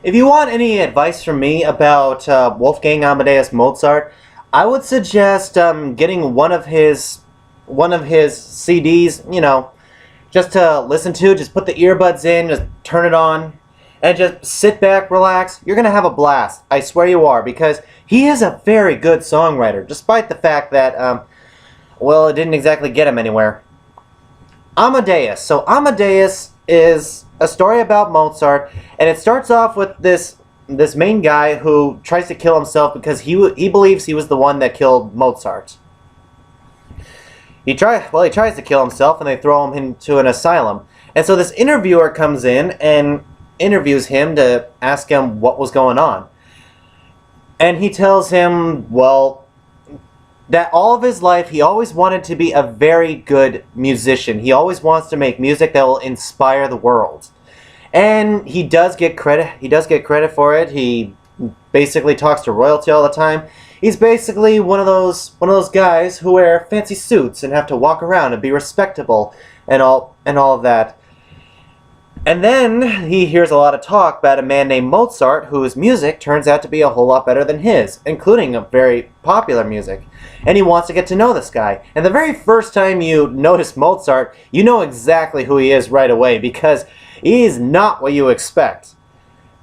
If you want any advice from me about Wolfgang Amadeus Mozart, I would suggest getting one of his CDs, just to listen to. Just put the earbuds in, just turn it on, and just sit back, relax. You're gonna have a blast. I swear you are, because he is a very good songwriter, despite the fact that, well, it didn't exactly get him anywhere. Amadeus. So Amadeus is a story about Mozart, and it starts off with this main guy who tries to kill himself because he believes he was the one that killed Mozart. He tries to kill himself, and they throw him into an asylum. And so this interviewer comes in and interviews him to ask him what was going on. And he tells him, well, that all of his life he always wanted to be a very good musician. He always wants to make music that will inspire the world. And he does get credit. He does get credit for it. He basically talks to royalty all the time. He's basically one of those guys who wear fancy suits and have to walk around and be respectable and all of that. And then he hears a lot of talk about a man named Mozart whose music turns out to be a whole lot better than his, including a very popular music. And he wants to get to know this guy. And the very first time you notice Mozart, you know exactly who he is right away, because he's not what you expect.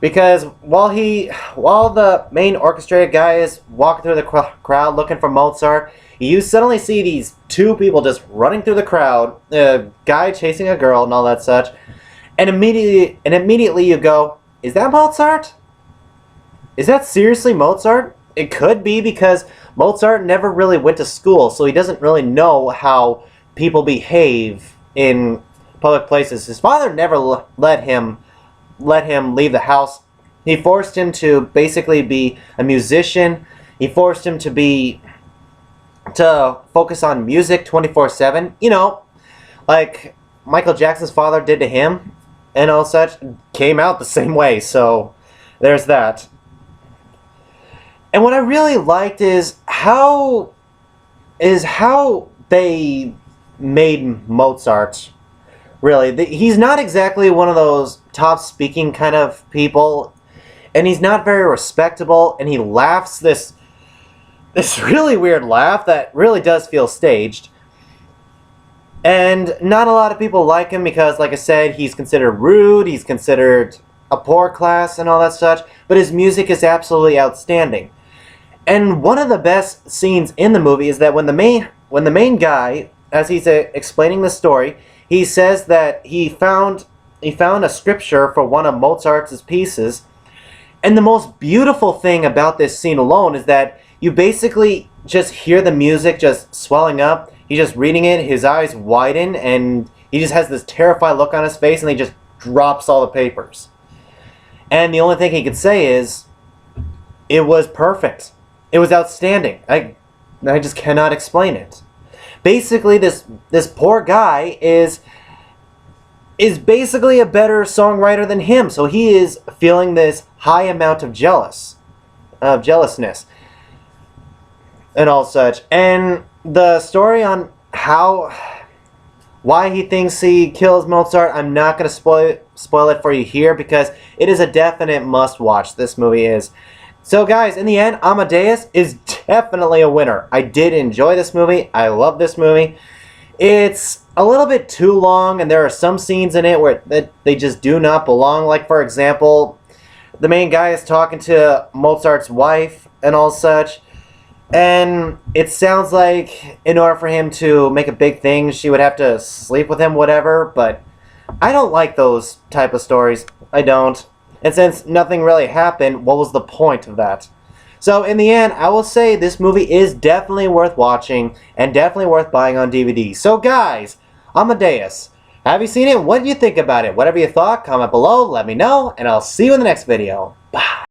Because while the main orchestrated guy is walking through the crowd looking for Mozart, you suddenly see these two people just running through the crowd, a guy chasing a girl and all that such. And immediately you go, is that Mozart? Is that seriously Mozart? It could be, because Mozart never really went to school, so he doesn't really know how people behave in public places. His father never let him leave the house. He forced him to basically be a musician. He forced him to focus on music 24/7. Like Michael Jackson's father did to him. And all such, came out the same way, so there's that. And what I really liked is how they made Mozart. Really, he's not exactly one of those top speaking kind of people, and he's not very respectable, and he laughs this really weird laugh that really does feel staged. And not a lot of people like him because, like I said, he's considered rude, he's considered a poor class and all that such, but his music is absolutely outstanding. And one of the best scenes in the movie is that when the main guy, as he's explaining the story, he says that he found a scripture for one of Mozart's pieces, and the most beautiful thing about this scene alone is that you basically just hear the music just swelling up. He's just reading it, his eyes widen, and he just has this terrified look on his face, and he just drops all the papers. And the only thing he could say is, it was perfect. It was outstanding. I just cannot explain it. Basically, this poor guy is basically a better songwriter than him, so he is feeling this high amount of jealousness and all such. And the story on why he thinks he kills Mozart, I'm not going to spoil it for you here, because it is a definite must-watch. This movie is. So guys, in the end, Amadeus is definitely a winner. I did enjoy this movie. I love this movie. It's a little bit too long, and there are some scenes in it where they just do not belong. Like, for example, the main guy is talking to Mozart's wife and all such. And it sounds like in order for him to make a big thing, she would have to sleep with him, whatever. But I don't like those type of stories. I don't. And since nothing really happened, what was the point of that? So in the end, I will say this movie is definitely worth watching and definitely worth buying on DVD. So guys, Amadeus, have you seen it? What do you think about it? Whatever you thought, comment below, let me know, and I'll see you in the next video. Bye.